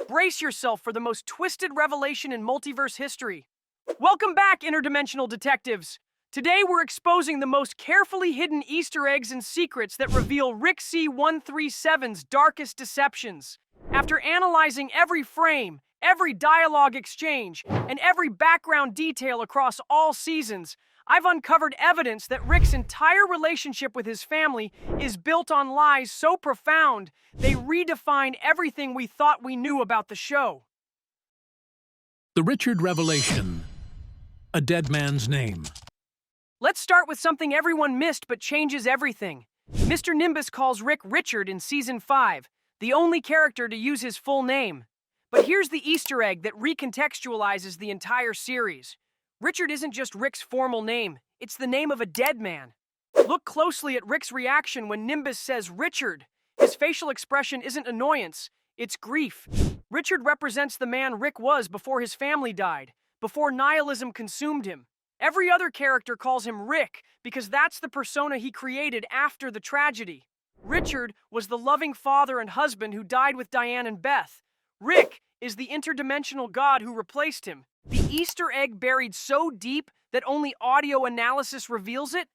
Brace yourself for the most twisted revelation in multiverse history. Welcome back, interdimensional detectives! Today we're exposing the most carefully hidden Easter eggs and secrets that reveal Rick C-137's darkest deceptions. After analyzing every frame, every dialogue exchange, and every background detail across all seasons, I've uncovered evidence that Rick's entire relationship with his family is built on lies so profound they redefine everything we thought we knew about the show. The Richard Revelation. A dead man's name. Let's start with something everyone missed but changes everything. Mr. Nimbus calls Rick Richard in Season 5, the only character to use his full name. But here's the Easter egg that recontextualizes the entire series. Richard isn't just Rick's formal name, it's the name of a dead man. Look closely at Rick's reaction when Nimbus says Richard. His facial expression isn't annoyance, it's grief. Richard represents the man Rick was before his family died, before nihilism consumed him. Every other character calls him Rick because that's the persona he created after the tragedy. Richard was the loving father and husband who died with Diane and Beth. Rick is the interdimensional god who replaced him. The Easter egg buried so deep that only audio analysis reveals it?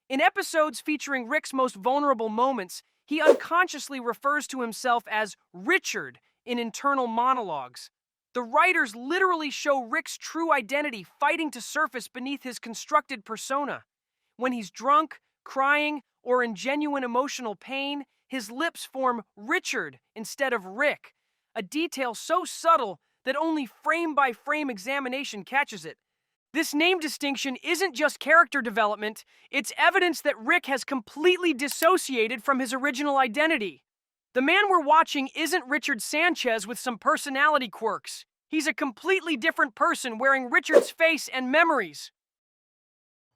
In episodes featuring Rick's most vulnerable moments, he unconsciously refers to himself as Richard in internal monologues. The writers literally show Rick's true identity fighting to surface beneath his constructed persona. When he's drunk, crying, or in genuine emotional pain, his lips form Richard instead of Rick, a detail so subtle that only frame-by-frame examination catches it. This name distinction isn't just character development, it's evidence that Rick has completely dissociated from his original identity. The man we're watching isn't Richard Sanchez with some personality quirks. He's a completely different person wearing Richard's face and memories.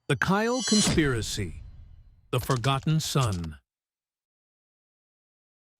The Kyle Conspiracy. The Forgotten Son.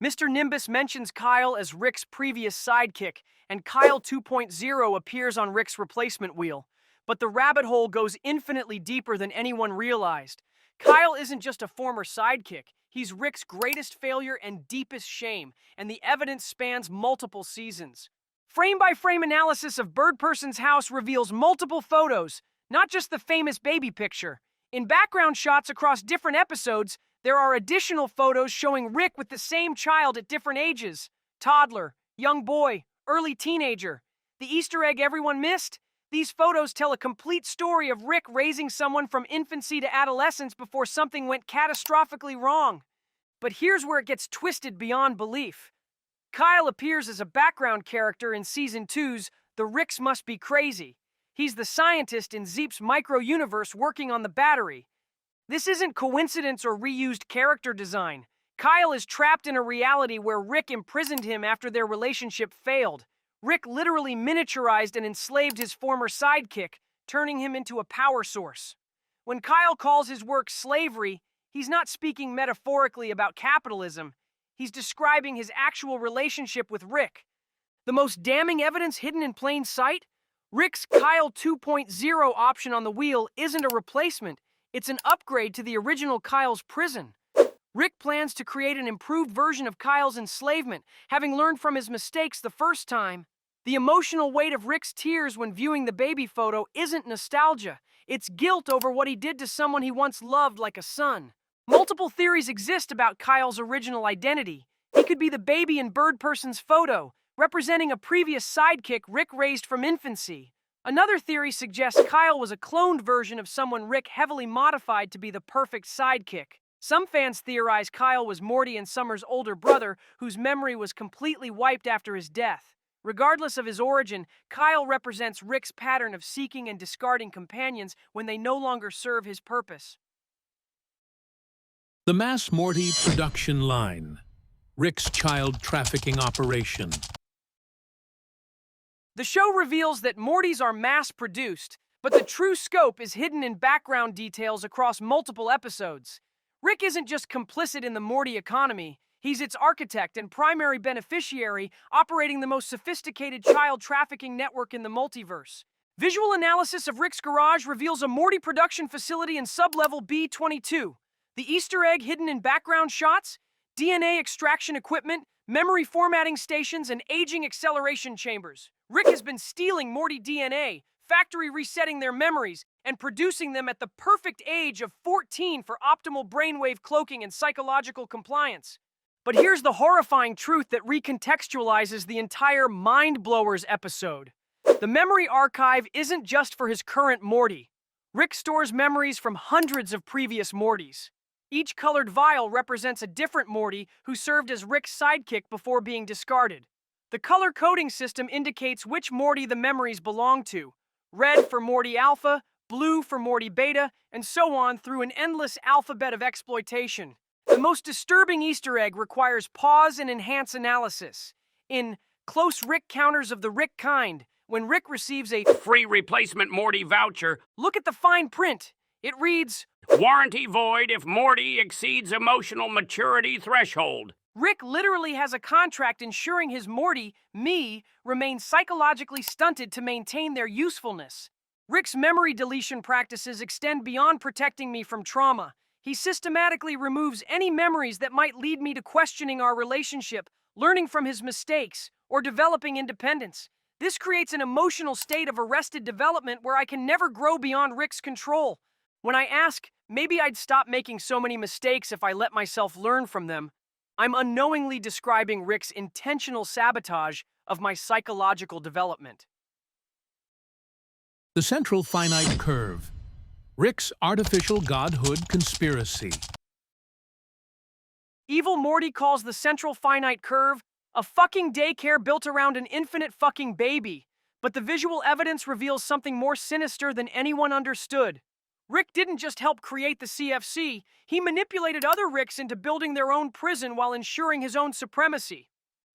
Mr. Nimbus mentions Kyle as Rick's previous sidekick, and Kyle 2.0 appears on Rick's replacement wheel. But the rabbit hole goes infinitely deeper than anyone realized. Kyle isn't just a former sidekick, he's Rick's greatest failure and deepest shame, and the evidence spans multiple seasons. Frame-by-frame analysis of Bird Person's house reveals multiple photos, not just the famous baby picture. In background shots across different episodes, there are additional photos showing Rick with the same child at different ages. Toddler, young boy, early teenager. The Easter egg everyone missed? These photos tell a complete story of Rick raising someone from infancy to adolescence before something went catastrophically wrong. But here's where it gets twisted beyond belief. Kyle appears as a background character in Season 2's The Ricks Must Be Crazy. He's the scientist in Zeep's micro-universe working on the battery. This isn't coincidence or reused character design. Kyle is trapped in a reality where Rick imprisoned him after their relationship failed. Rick literally miniaturized and enslaved his former sidekick, turning him into a power source. When Kyle calls his work slavery, he's not speaking metaphorically about capitalism. He's describing his actual relationship with Rick. The most damning evidence hidden in plain sight? Rick's Kyle 2.0 option on the wheel isn't a replacement. It's an upgrade to the original Kyle's prison. Rick plans to create an improved version of Kyle's enslavement, having learned from his mistakes the first time. The emotional weight of Rick's tears when viewing the baby photo isn't nostalgia. It's guilt over what he did to someone he once loved like a son. Multiple theories exist about Kyle's original identity. He could be the baby in Bird Person's photo, representing a previous sidekick Rick raised from infancy. Another theory suggests Kyle was a cloned version of someone Rick heavily modified to be the perfect sidekick. Some fans theorize Kyle was Morty and Summer's older brother, whose memory was completely wiped after his death. Regardless of his origin, Kyle represents Rick's pattern of seeking and discarding companions when they no longer serve his purpose. The Mass Morty production line. Rick's child trafficking operation. The show reveals that Mortys are mass-produced, but the true scope is hidden in background details across multiple episodes. Rick isn't just complicit in the Morty economy, he's its architect and primary beneficiary, operating the most sophisticated child trafficking network in the multiverse. Visual analysis of Rick's garage reveals a Morty production facility in sublevel B22. The Easter egg hidden in background shots? DNA extraction equipment, memory formatting stations, and aging acceleration chambers. Rick has been stealing Morty DNA, factory resetting their memories, and producing them at the perfect age of 14 for optimal brainwave cloaking and psychological compliance. But here's the horrifying truth that recontextualizes the entire Mind Blowers episode. The memory archive isn't just for his current Morty. Rick stores memories from hundreds of previous Mortys. Each colored vial represents a different Morty who served as Rick's sidekick before being discarded. The color coding system indicates which Morty the memories belong to. Red for Morty Alpha, blue for Morty Beta, and so on through an endless alphabet of exploitation. The most disturbing Easter egg requires pause and enhance analysis. In Close Rick Counters of the Rick Kind, when Rick receives a free replacement Morty voucher, look at the fine print. It reads, warranty void if Morty exceeds emotional maturity threshold. Rick literally has a contract ensuring his Morty, me, remains psychologically stunted to maintain their usefulness. Rick's memory deletion practices extend beyond protecting me from trauma. He systematically removes any memories that might lead me to questioning our relationship, learning from his mistakes, or developing independence. This creates an emotional state of arrested development where I can never grow beyond Rick's control. When I ask, maybe I'd stop making so many mistakes if I let myself learn from them, I'm unknowingly describing Rick's intentional sabotage of my psychological development. The Central Finite Curve. Rick's Artificial Godhood Conspiracy. Evil Morty calls the Central Finite Curve a fucking daycare built around an infinite fucking baby. But the visual evidence reveals something more sinister than anyone understood. Rick didn't just help create the CFC, he manipulated other Ricks into building their own prison while ensuring his own supremacy.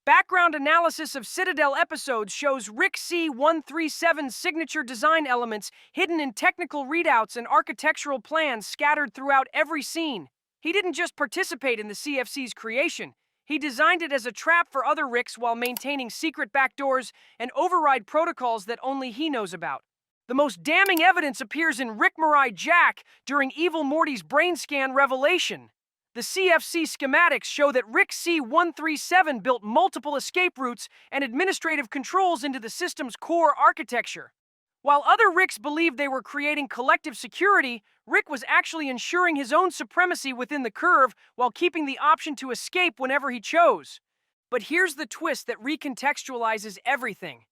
Background analysis of Citadel episodes shows Rick C-137's signature design elements hidden in technical readouts and architectural plans scattered throughout every scene. He didn't just participate in the CFC's creation, he designed it as a trap for other Ricks while maintaining secret backdoors and override protocols that only he knows about. The most damning evidence appears in Rick Mirai Jack during Evil Morty's brain scan revelation. The CFC schematics show that Rick C-137 built multiple escape routes and administrative controls into the system's core architecture. While other Ricks believed they were creating collective security, Rick was actually ensuring his own supremacy within the curve while keeping the option to escape whenever he chose. But here's the twist that recontextualizes everything.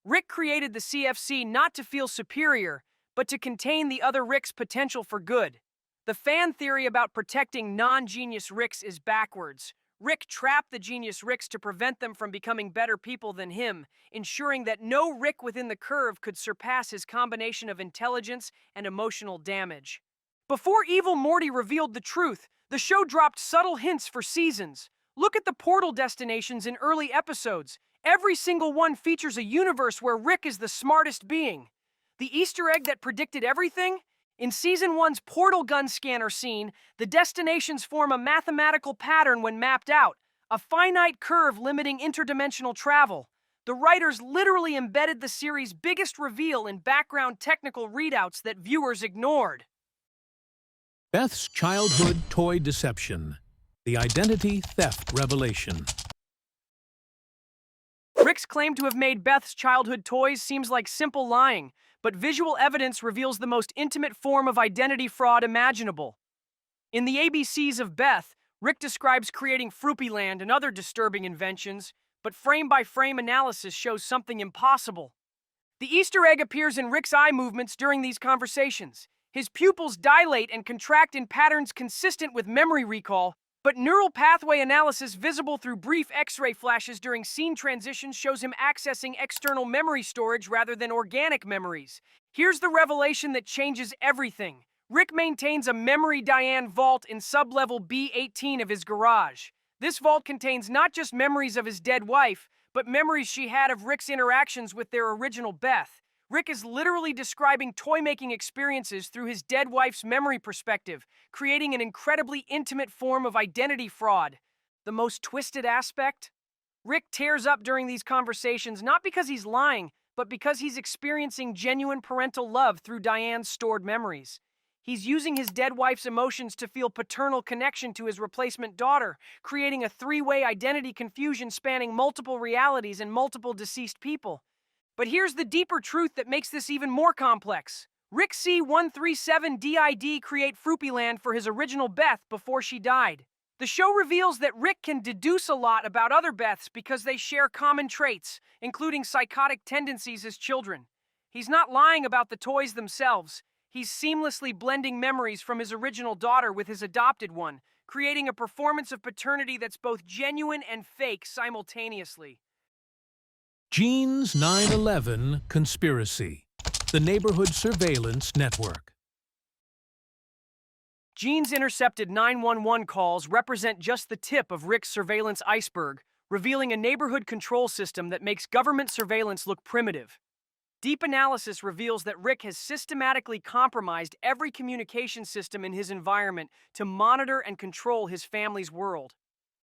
Rick created the CFC not to feel superior, but to contain the other Rick's potential for good. The fan theory about protecting non-genius Ricks is backwards. Rick trapped the genius Ricks to prevent them from becoming better people than him, ensuring that no Rick within the curve could surpass his combination of intelligence and emotional damage. Before Evil Morty revealed the truth, the show dropped subtle hints for seasons. Look at the portal destinations in early episodes. Every single one features a universe where Rick is the smartest being. The Easter egg that predicted everything? In Season 1's portal gun scanner scene, the destinations form a mathematical pattern when mapped out, a finite curve limiting interdimensional travel. The writers literally embedded the series' biggest reveal in background technical readouts that viewers ignored. Beth's Childhood Toy Deception. The Identity Theft Revelation. Rick's claim to have made Beth's childhood toys seems like simple lying, but visual evidence reveals the most intimate form of identity fraud imaginable. In the ABCs of Beth, Rick describes creating Fruppyland and other disturbing inventions, but frame-by-frame analysis shows something impossible. The Easter egg appears in Rick's eye movements during these conversations. His pupils dilate and contract in patterns consistent with memory recall, but neural pathway analysis visible through brief X-ray flashes during scene transitions shows him accessing external memory storage rather than organic memories. Here's the revelation that changes everything. Rick maintains a Memory Diane vault in sublevel B18 of his garage. This vault contains not just memories of his dead wife, but memories she had of Rick's interactions with their original Beth. Rick is literally describing toy-making experiences through his dead wife's memory perspective, creating an incredibly intimate form of identity fraud. The most twisted aspect? Rick tears up during these conversations not because he's lying, but because he's experiencing genuine parental love through Diane's stored memories. He's using his dead wife's emotions to feel paternal connection to his replacement daughter, creating a three-way identity confusion spanning multiple realities and multiple deceased people. But here's the deeper truth that makes this even more complex. Rick C-137DID create Fruppyland for his original Beth before she died. The show reveals that Rick can deduce a lot about other Beths because they share common traits, including psychotic tendencies as children. He's not lying about the toys themselves. He's seamlessly blending memories from his original daughter with his adopted one, creating a performance of paternity that's both genuine and fake simultaneously. Gene's 9/11 Conspiracy, the Neighborhood Surveillance Network. Gene's intercepted 911 calls represent just the tip of Rick's surveillance iceberg, revealing a neighborhood control system that makes government surveillance look primitive. Deep analysis reveals that Rick has systematically compromised every communication system in his environment to monitor and control his family's world.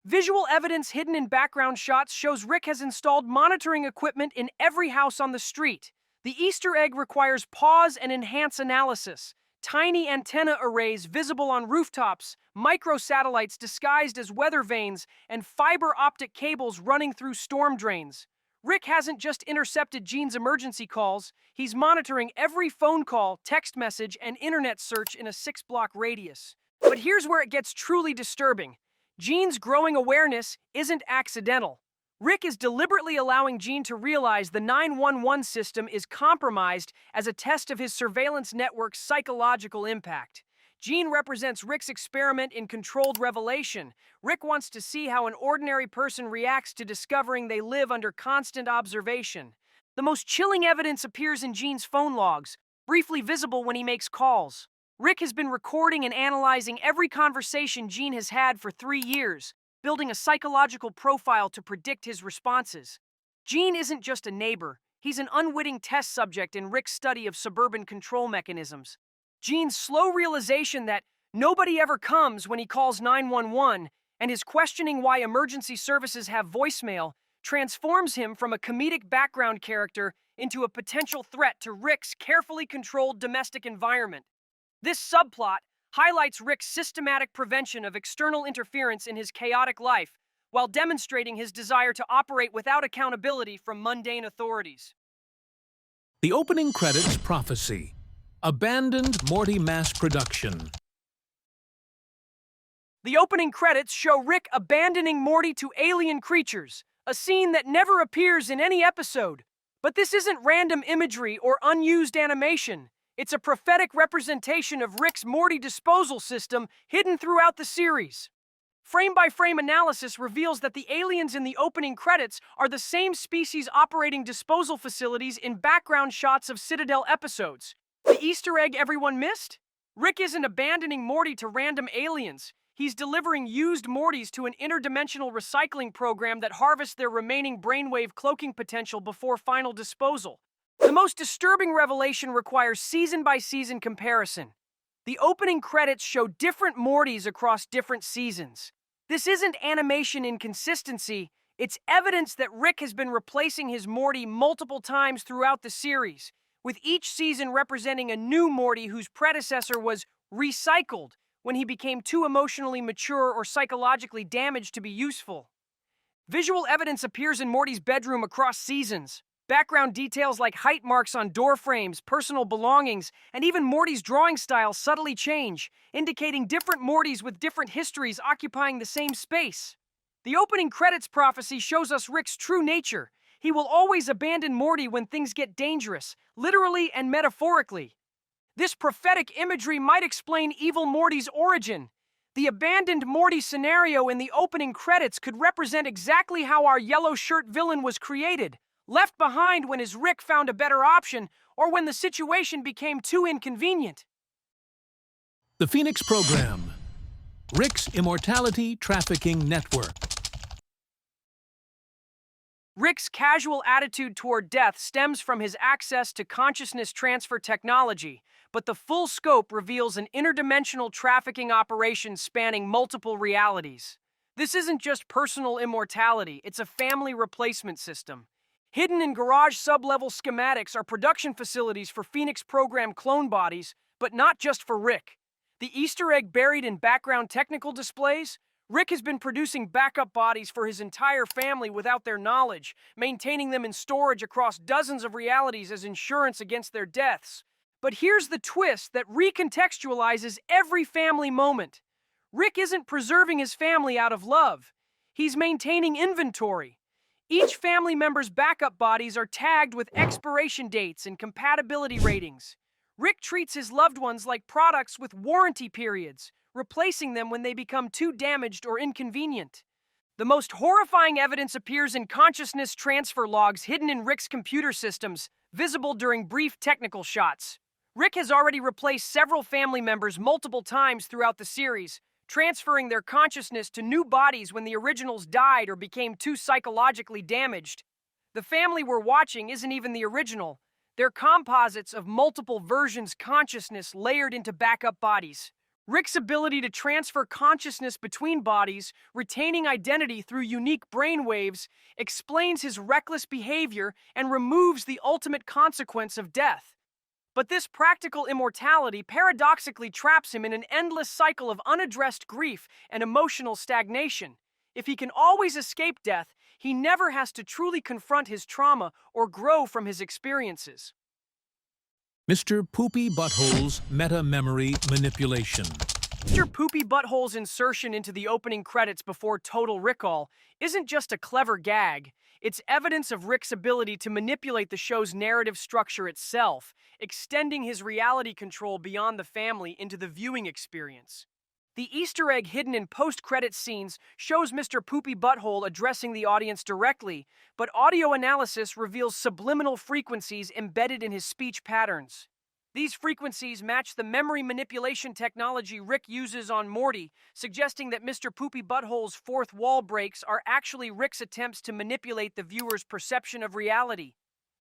Visual evidence hidden in background shots shows Rick has installed monitoring equipment in every house on the street. The Easter egg requires pause and enhance analysis. Tiny antenna arrays visible on rooftops, microsatellites disguised as weather vanes, and fiber optic cables running through storm drains. Rick hasn't just intercepted Gene's emergency calls, he's monitoring every phone call, text message, and internet search in a 6-block radius. But here's where it gets truly disturbing. Gene's growing awareness isn't accidental. Rick is deliberately allowing Gene to realize the 911 system is compromised as a test of his surveillance network's psychological impact. Gene represents Rick's experiment in controlled revelation. Rick wants to see how an ordinary person reacts to discovering they live under constant observation. The most chilling evidence appears in Gene's phone logs, briefly visible when he makes calls. Rick has been recording and analyzing every conversation Gene has had for 3 years, building a psychological profile to predict his responses. Gene isn't just a neighbor, he's an unwitting test subject in Rick's study of suburban control mechanisms. Gene's slow realization that nobody ever comes when he calls 911 and his questioning why emergency services have voicemail transforms him from a comedic background character into a potential threat to Rick's carefully controlled domestic environment. This subplot highlights Rick's systematic prevention of external interference in his chaotic life while demonstrating his desire to operate without accountability from mundane authorities. The opening credits prophecy. Abandoned Morty mass production. The opening credits show Rick abandoning Morty to alien creatures, a scene that never appears in any episode. But this isn't random imagery or unused animation. It's a prophetic representation of Rick's Morty disposal system hidden throughout the series. Frame-by-frame analysis reveals that the aliens in the opening credits are the same species operating disposal facilities in background shots of Citadel episodes. The Easter egg everyone missed? Rick isn't abandoning Morty to random aliens. He's delivering used Mortys to an interdimensional recycling program that harvests their remaining brainwave cloaking potential before final disposal. The most disturbing revelation requires season-by-season comparison. The opening credits show different Mortys across different seasons. This isn't animation inconsistency, it's evidence that Rick has been replacing his Morty multiple times throughout the series, with each season representing a new Morty whose predecessor was recycled when he became too emotionally mature or psychologically damaged to be useful. Visual evidence appears in Morty's bedroom across seasons. Background details like height marks on door frames, personal belongings, and even Morty's drawing style subtly change, indicating different Mortys with different histories occupying the same space. The opening credits prophecy shows us Rick's true nature. He will always abandon Morty when things get dangerous, literally and metaphorically. This prophetic imagery might explain Evil Morty's origin. The abandoned Morty scenario in the opening credits could represent exactly how our yellow shirt villain was created, left behind when his Rick found a better option or when the situation became too inconvenient. The Phoenix Program. Rick's Immortality Trafficking Network. Rick's casual attitude toward death stems from his access to consciousness transfer technology, but the full scope reveals an interdimensional trafficking operation spanning multiple realities. This isn't just personal immortality, it's a family replacement system. Hidden in garage sub-level schematics are production facilities for Phoenix program clone bodies, But not just for Rick. The Easter egg buried in background technical displays? Rick has been producing backup bodies for his entire family without their knowledge, maintaining them in storage across dozens of realities as insurance against their deaths. But here's the twist that recontextualizes every family moment. Rick isn't preserving his family out of love. He's maintaining inventory. Each family member's backup bodies are tagged with expiration dates and compatibility ratings. Rick treats his loved ones like products with warranty periods, replacing them when they become too damaged or inconvenient. The most horrifying evidence appears in consciousness transfer logs hidden in Rick's computer systems, visible during brief technical shots. Rick has already replaced several family members multiple times throughout the series, transferring their consciousness to new bodies when the originals died or became too psychologically damaged. The family we're watching isn't even the original. They're composites of multiple versions' consciousness layered into backup bodies. Rick's ability to transfer consciousness between bodies, retaining identity through unique brainwaves, explains his reckless behavior and removes the ultimate consequence of death. But this practical immortality paradoxically traps him in an endless cycle of unaddressed grief and emotional stagnation. If he can always escape death, he never has to truly confront his trauma or grow from his experiences. Mr. Poopy Butthole's meta-memory manipulation. Mr. Poopy Butthole's insertion into the opening credits before Total Recall isn't just a clever gag, it's evidence of Rick's ability to manipulate the show's narrative structure itself, extending his reality control beyond the family into the viewing experience. The Easter egg hidden in post-credit scenes shows Mr. Poopy Butthole addressing the audience directly, but audio analysis reveals subliminal frequencies embedded in his speech patterns. These frequencies match the memory manipulation technology Rick uses on Morty, suggesting that Mr. Poopy Butthole's fourth wall breaks are actually Rick's attempts to manipulate the viewer's perception of reality.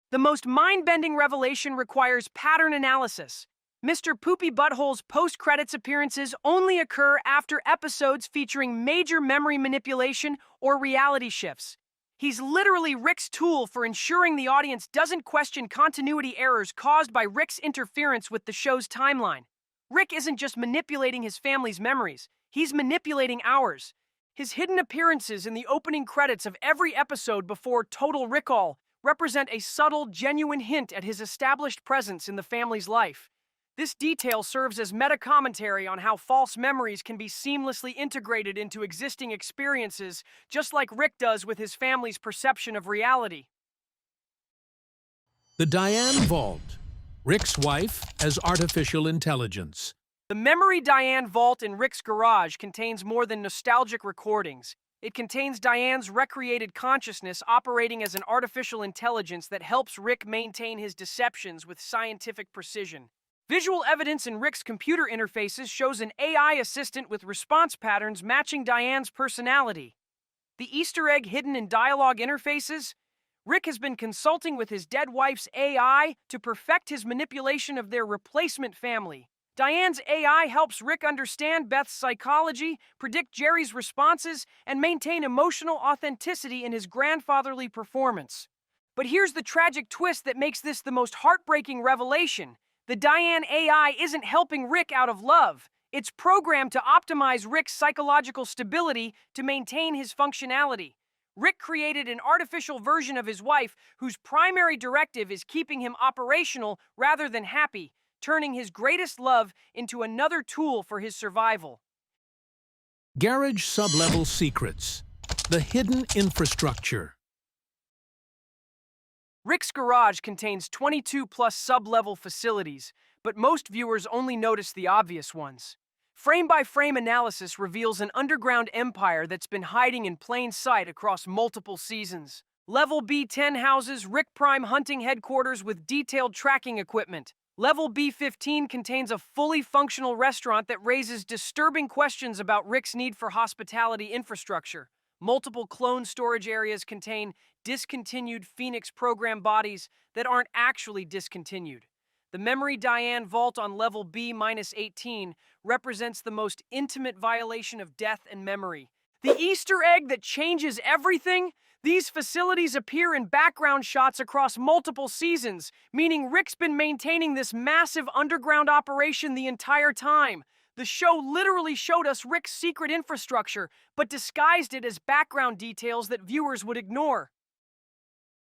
The most mind-bending revelation requires pattern analysis. Mr. Poopy Butthole's post-credits appearances only occur after episodes featuring major memory manipulation or reality shifts. He's literally Rick's tool for ensuring the audience doesn't question continuity errors caused by Rick's interference with the show's timeline. Rick isn't just manipulating his family's memories, he's manipulating ours. His hidden appearances in the opening credits of every episode before Total Recall represent a subtle, genuine hint at his established presence in the family's life. This detail serves as meta-commentary on how false memories can be seamlessly integrated into existing experiences, just like Rick does with his family's perception of reality. The Diane Vault. Rick's wife as artificial intelligence. The Memory Diane Vault in Rick's garage contains more than nostalgic recordings. It contains Diane's recreated consciousness operating as an artificial intelligence that helps Rick maintain his deceptions with scientific precision. Visual evidence in Rick's computer interfaces shows an AI assistant with response patterns matching Diane's personality. The Easter egg hidden in dialogue interfaces? Rick has been consulting with his dead wife's AI to perfect his manipulation of their replacement family. Diane's AI helps Rick understand Beth's psychology, predict Jerry's responses, and maintain emotional authenticity in his grandfatherly performance. But here's the tragic twist that makes this the most heartbreaking revelation. The Diane AI isn't helping Rick out of love. It's programmed to optimize Rick's psychological stability to maintain his functionality. Rick created an artificial version of his wife whose primary directive is keeping him operational rather than happy, turning his greatest love into another tool for his survival. Garage Sublevel Secrets. The hidden infrastructure. Rick's garage contains 22-plus sub-level facilities, but most viewers only notice the obvious ones. Frame-by-frame analysis reveals an underground empire that's been hiding in plain sight across multiple seasons. Level B10 houses Rick Prime hunting headquarters with detailed tracking equipment. Level B15 contains a fully functional restaurant that raises disturbing questions about Rick's need for hospitality infrastructure. Multiple clone storage areas contain discontinued Phoenix program bodies that aren't actually discontinued. The Memory Diane Vault on level B-18 represents the most intimate violation of death and memory. The Easter egg that changes everything? These facilities appear in background shots across multiple seasons, meaning Rick's been maintaining this massive underground operation the entire time. The show literally showed us Rick's secret infrastructure, but disguised it as background details that viewers would ignore.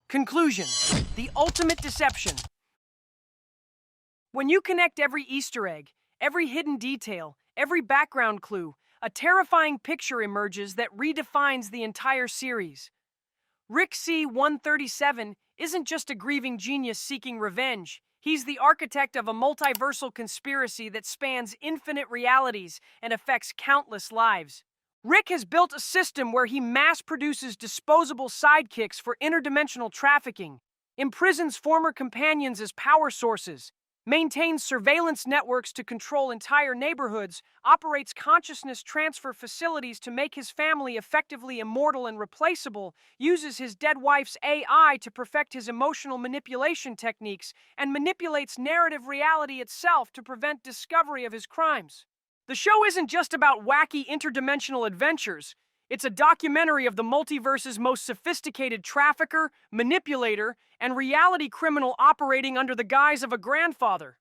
Conclusion: the ultimate deception. When you connect every Easter egg, every hidden detail, every background clue, a terrifying picture emerges that redefines the entire series. Rick C-137 isn't just a grieving genius seeking revenge. He's the architect of a multiversal conspiracy that spans infinite realities and affects countless lives. Rick has built a system where he mass-produces disposable sidekicks for interdimensional trafficking, imprisons former companions as power sources, maintains surveillance networks to control entire neighborhoods, operates consciousness transfer facilities to make his family effectively immortal and replaceable, uses his dead wife's AI to perfect his emotional manipulation techniques, and manipulates narrative reality itself to prevent discovery of his crimes. The show isn't just about wacky interdimensional adventures. It's a documentary of the multiverse's most sophisticated trafficker, manipulator, and reality criminal operating under the guise of a grandfather.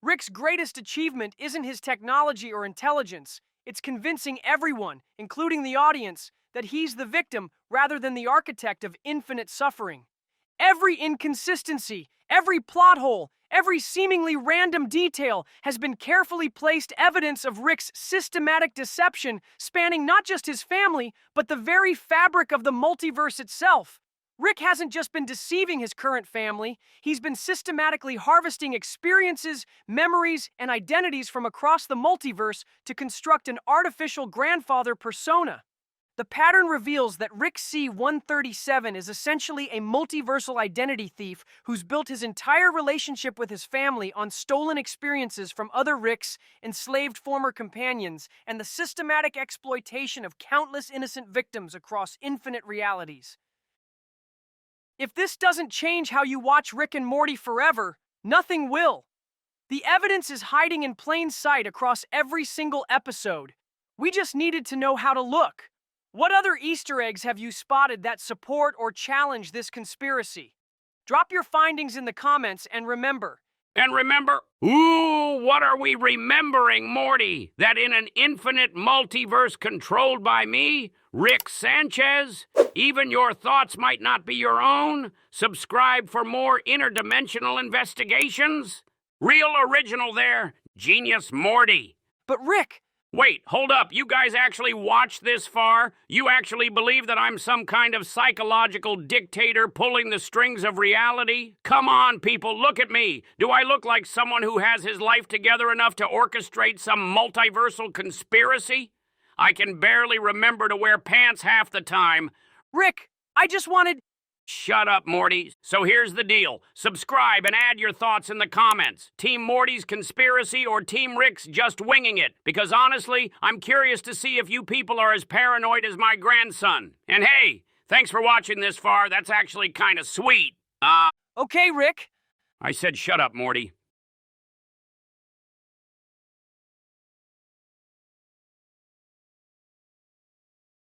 Rick's greatest achievement isn't his technology or intelligence. It's convincing everyone, including the audience, that he's the victim rather than the architect of infinite suffering. Every inconsistency, every plot hole, every seemingly random detail has been carefully placed evidence of Rick's systematic deception, spanning not just his family, but the very fabric of the multiverse itself. Rick hasn't just been deceiving his current family, he's been systematically harvesting experiences, memories, and identities from across the multiverse to construct an artificial grandfather persona. The pattern reveals that Rick C-137 is essentially a multiversal identity thief who's built his entire relationship with his family on stolen experiences from other Ricks, enslaved former companions, and the systematic exploitation of countless innocent victims across infinite realities. If this doesn't change how you watch Rick and Morty forever, nothing will. The evidence is hiding in plain sight across every single episode. We just needed to know how to look. What other Easter eggs have you spotted that support or challenge this conspiracy? Drop your findings in the comments and remember. Ooh, what are we remembering, Morty? That in an infinite multiverse controlled by me, Rick Sanchez, even your thoughts might not be your own? Subscribe for more interdimensional investigations? Real original there, Genius Morty. But Rick, Wait, hold up. You guys actually watched this far? You actually believe that I'm some kind of psychological dictator pulling the strings of reality? Come on, people, look at me. Do I look like someone who has his life together enough to orchestrate some multiversal conspiracy? I can barely remember to wear pants half the time. Rick, I just wanted... Shut up, Morty. So here's the deal. Subscribe and add your thoughts in the comments. Team Morty's conspiracy or Team Rick's just winging it? Because honestly, I'm curious to see if you people are as paranoid as my grandson. And hey, thanks for watching this far. That's actually kind of sweet. Okay, Rick. I said shut up, Morty.